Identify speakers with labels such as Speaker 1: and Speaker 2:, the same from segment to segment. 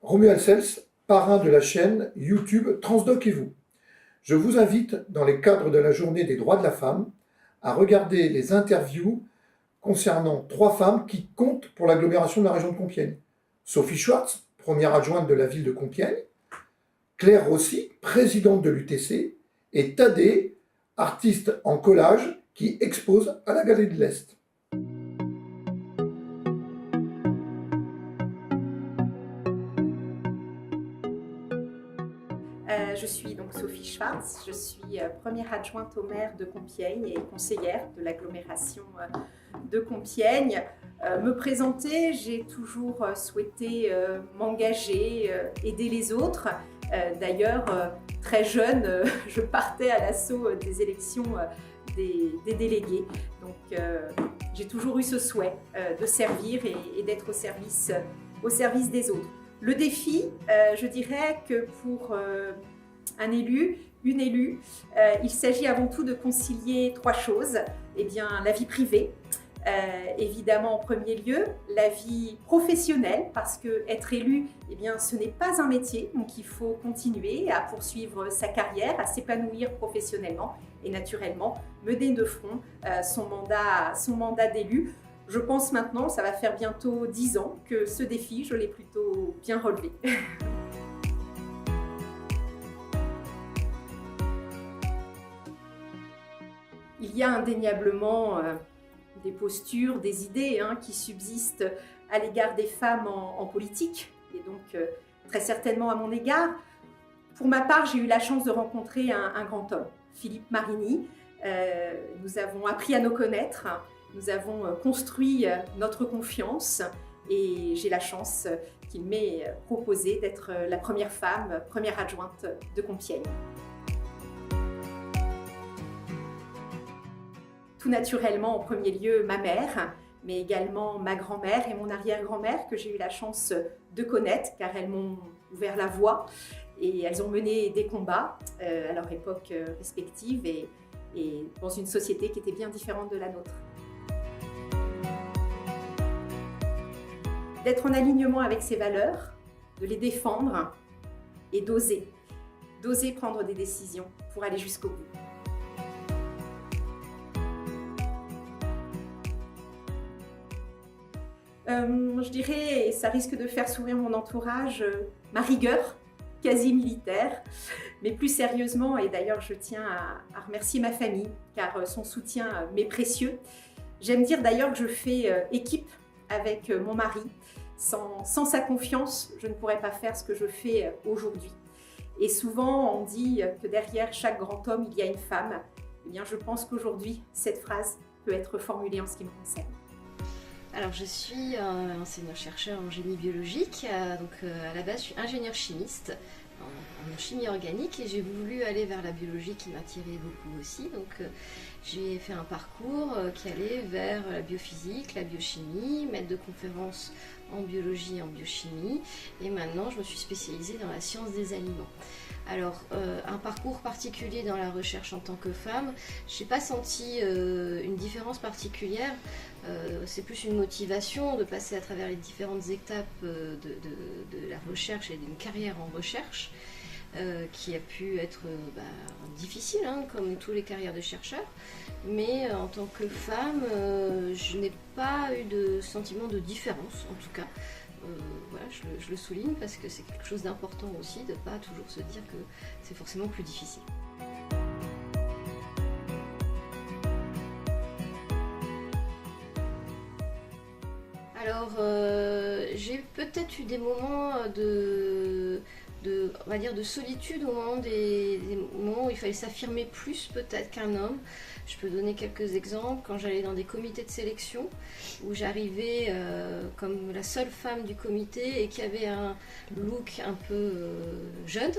Speaker 1: Romuald Sels, parrain de la chaîne YouTube Transdoc et vous. Je vous invite, dans les cadres de la Journée des droits de la femme, à regarder les interviews concernant 3 femmes qui comptent pour l'agglomération de la région de Compiègne. Sophie Schwartz, première adjointe de la ville de Compiègne, Claire Rossi, présidente de l'UTC, et Thaddée, artiste en collage qui expose à la Galerie de l'Est.
Speaker 2: Je suis donc Sophie Schwartz, je suis première adjointe au maire de Compiègne et conseillère de l'agglomération de Compiègne. Me présenter, j'ai toujours souhaité m'engager, aider les autres. D'ailleurs, très jeune, je partais à l'assaut des élections des délégués. Donc j'ai toujours eu ce souhait de servir et d'être au service des autres. Le défi, je dirais que pour un élu, une élue, il s'agit avant tout de concilier 3 choses. Eh bien, la vie privée, évidemment en premier lieu, la vie professionnelle, parce que être élu, eh bien, ce n'est pas un métier, donc il faut continuer à poursuivre sa carrière, à s'épanouir professionnellement et naturellement mener de front son mandat d'élu. Je pense maintenant, ça va faire bientôt 10 ans, que ce défi, je l'ai plutôt bien relevé. Il y a indéniablement des postures, des idées qui subsistent à l'égard des femmes en politique, et donc très certainement à mon égard. Pour ma part, j'ai eu la chance de rencontrer un grand homme, Philippe Marini. Nous avons appris à nous connaître, nous avons construit notre confiance, et j'ai la chance qu'il m'ait proposé d'être la première femme, première adjointe de Compiègne. Tout naturellement, en premier lieu, ma mère, mais également ma grand-mère et mon arrière-grand-mère que j'ai eu la chance de connaître, car elles m'ont ouvert la voie et elles ont mené des combats à leur époque respective et dans une société qui était bien différente de la nôtre. D'être en alignement avec ses valeurs, de les défendre et d'oser prendre des décisions pour aller jusqu'au bout. Je dirais, et ça risque de faire sourire mon entourage, ma rigueur quasi militaire, mais plus sérieusement, et d'ailleurs je tiens à remercier ma famille, car son soutien m'est précieux. J'aime dire d'ailleurs que je fais équipe avec mon mari. Sans sa confiance, je ne pourrais pas faire ce que je fais aujourd'hui. Et souvent, on dit que derrière chaque grand homme, il y a une femme. Eh bien, je pense qu'aujourd'hui, cette phrase peut être formulée en ce qui me concerne.
Speaker 3: Alors, je suis enseignant-chercheur en génie biologique. À la base, je suis ingénieure chimiste en chimie organique et j'ai voulu aller vers la biologie qui m'attirait beaucoup aussi. Donc, j'ai fait un parcours qui allait vers la biophysique, la biochimie, maître de conférences en biologie et en biochimie. Et maintenant, je me suis spécialisée dans la science des aliments. Alors, un parcours particulier dans la recherche en tant que femme, je n'ai pas senti une différence particulière. C'est plus une motivation de passer à travers les différentes étapes de la recherche et d'une carrière en recherche qui a pu être difficile, comme toutes les carrières de chercheurs. Mais en tant que femme, je n'ai pas eu de sentiment de différence, en tout cas. Voilà, je le souligne parce que c'est quelque chose d'important aussi, de ne pas toujours se dire que c'est forcément plus difficile. Alors, j'ai peut-être eu des moments on va dire de solitude au moment des moments où il fallait s'affirmer plus peut-être qu'un homme. Je peux donner quelques exemples. Quand j'allais dans des comités de sélection où j'arrivais comme la seule femme du comité et qui avait un look un peu jeune,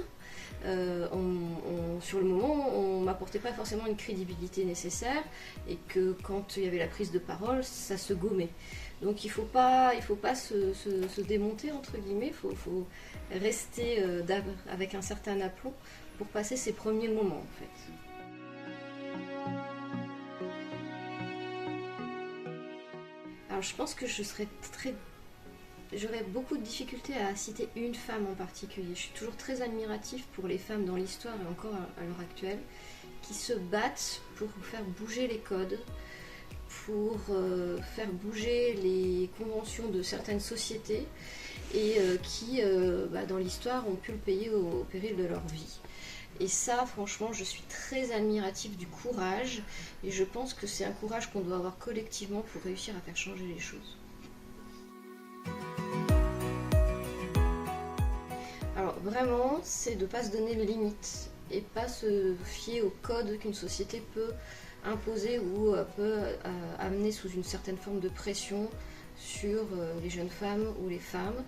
Speaker 3: sur le moment, on ne m'apportait pas forcément une crédibilité nécessaire et que quand il y avait la prise de parole, ça se gommait. Donc il ne faut pas se démonter, entre guillemets, il faut rester avec un certain aplomb pour passer ses premiers moments en fait. Alors je pense que je serais très j'aurais beaucoup de difficultés à citer une femme en particulier. Je suis toujours très admiratif pour les femmes dans l'histoire et encore à l'heure actuelle qui se battent pour faire bouger les codes, pour faire bouger les conventions de certaines sociétés et qui, dans l'histoire, ont pu le payer au péril de leur vie. Et ça, franchement, je suis très admirative du courage et je pense que c'est un courage qu'on doit avoir collectivement pour réussir à faire changer les choses. Alors vraiment, c'est de ne pas se donner de limites et pas se fier aux codes qu'une société peut imposer ou peut amener sous une certaine forme de pression sur les jeunes femmes ou les femmes.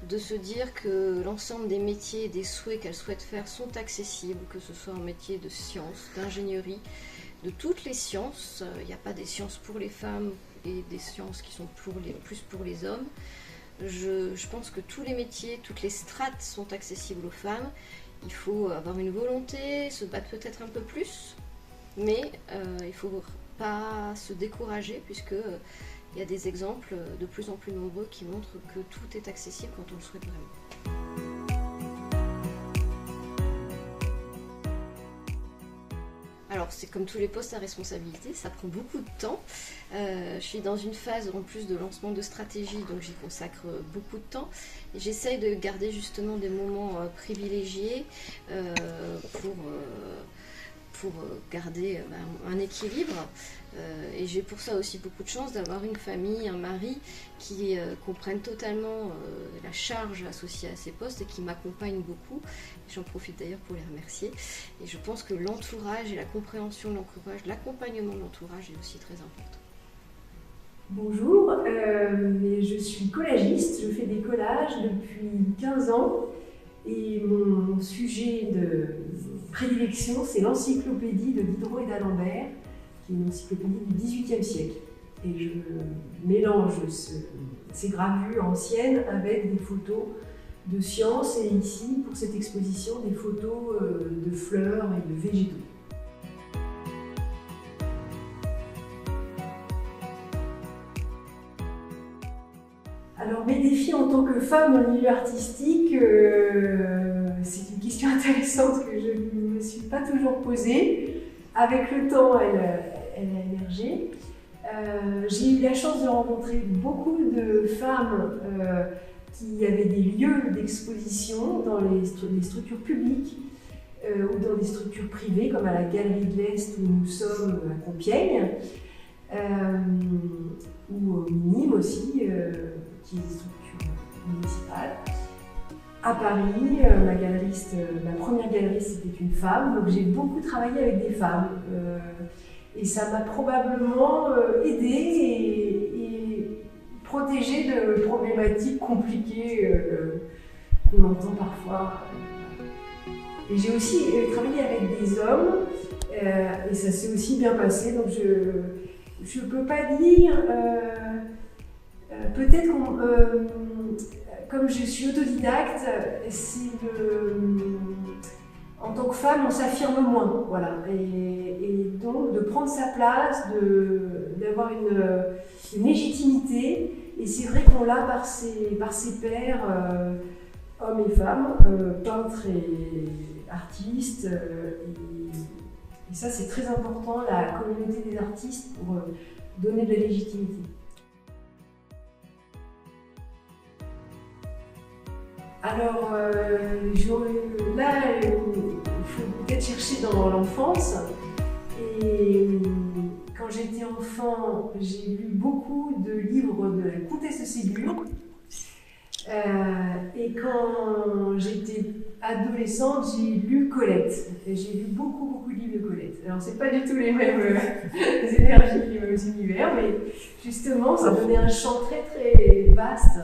Speaker 3: De se dire que l'ensemble des métiers et des souhaits qu'elles souhaitent faire sont accessibles, que ce soit un métier de science, d'ingénierie, de toutes les sciences. Il n'y a pas des sciences pour les femmes et des sciences qui sont plus pour les hommes. Je pense que tous les métiers, toutes les strates sont accessibles aux femmes. Il faut avoir une volonté, se battre peut-être un peu plus, mais il ne faut pas se décourager puisque il y a des exemples de plus en plus nombreux qui montrent que tout est accessible quand on le souhaite vraiment. Alors c'est comme tous les postes à responsabilité, ça prend beaucoup de temps. Je suis dans une phase en plus de lancement de stratégie, donc j'y consacre beaucoup de temps. Et j'essaye de garder justement des moments privilégiés pour garder un équilibre. Et j'ai pour ça aussi beaucoup de chance d'avoir une famille, un mari qui comprennent totalement la charge associée à ces postes et qui m'accompagnent beaucoup. J'en profite d'ailleurs pour les remercier. Et je pense que l'entourage et la compréhension de l'entourage, l'accompagnement de l'entourage est aussi très important.
Speaker 4: Bonjour, je suis collagiste, je fais des collages depuis 15 ans et mon sujet de prédilection c'est l'encyclopédie de Diderot et d'Alembert, qui est une encyclopédie du XVIIIe siècle. Et je mélange ces gravures anciennes avec des photos de science et ici, pour cette exposition, des photos de fleurs et de végétaux. Alors mes défis en tant que femme dans le milieu artistique, c'est une question intéressante que je ne me suis pas toujours posée. Avec le temps, elle a émergé. J'ai eu la chance de rencontrer beaucoup de femmes qui avaient des lieux d'exposition dans les structures publiques ou dans des structures privées, comme à la Galerie de l'Est où nous sommes à Compiègne, ou au Minime aussi, qui est une structure municipale. À Paris, ma première galeriste c'était une femme, donc j'ai beaucoup travaillé avec des femmes. Et ça m'a probablement aidée et protégée de problématiques compliquées qu'on entend parfois. Et j'ai aussi travaillé avec des hommes et ça s'est aussi bien passé, donc je ne peux pas dire, peut-être comme je suis autodidacte, en tant que femme, on s'affirme moins, voilà. Et donc de prendre sa place, d'avoir une légitimité. Et c'est vrai qu'on l'a par ses pairs, hommes et femmes, peintres et artistes. Et ça, c'est très important, la communauté des artistes, pour donner de la légitimité. Alors là, il faut peut-être chercher dans l'enfance. Et quand j'étais enfant, j'ai lu beaucoup de livres de la comtesse de Ségur. Et quand j'étais adolescente, j'ai lu Colette. Et j'ai lu beaucoup de livres de Colette. Alors c'est pas du tout les mêmes énergies, les mêmes univers, mais justement, ça donnait un champ très vaste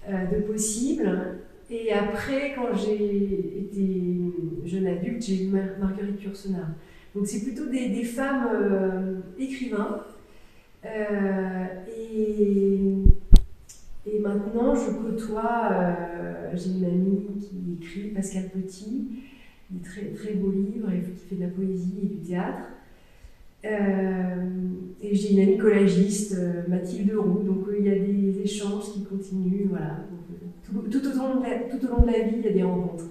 Speaker 4: de possibles. Et après, quand j'ai été jeune adulte, j'ai lu Marguerite Yourcenar. Donc c'est plutôt des femmes écrivains. Et maintenant, je côtoie, j'ai une amie qui écrit, Pascal Petit, des très beaux livres, et qui fait de la poésie et du théâtre. Et j'ai une amie collagiste, Mathilde Roux, donc il y a des échanges qui continuent, voilà. Donc, tout au long de la vie, il y a des rencontres.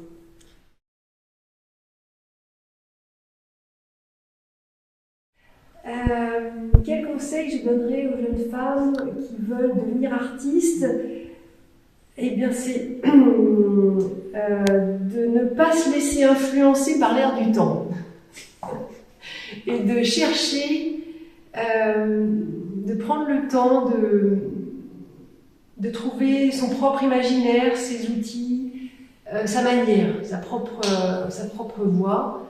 Speaker 4: Quel conseil je donnerais aux jeunes femmes qui veulent devenir artistes? Eh bien, c'est de ne pas se laisser influencer par l'air du temps et de chercher, de prendre le temps de trouver son propre imaginaire, ses outils, sa manière, sa propre voix.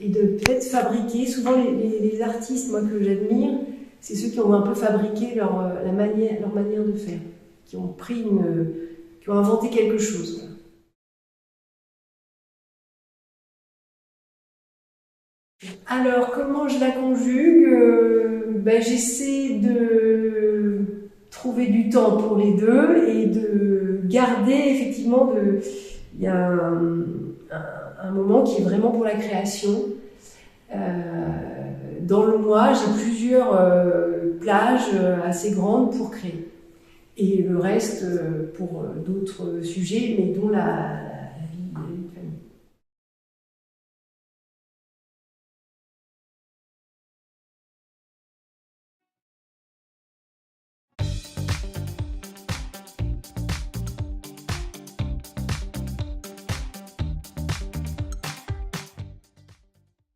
Speaker 4: Et de peut-être fabriquer, souvent les artistes moi, que j'admire, c'est ceux qui ont un peu fabriqué leur manière de faire, qui ont inventé quelque chose. Voilà. Alors, comment je la conjugue? J'essaie de trouver du temps pour les deux et de garder effectivement il y a un moment qui est vraiment pour la création. Dans le mois, j'ai plusieurs plages assez grandes pour créer. Et le reste pour d'autres sujets, mais dont la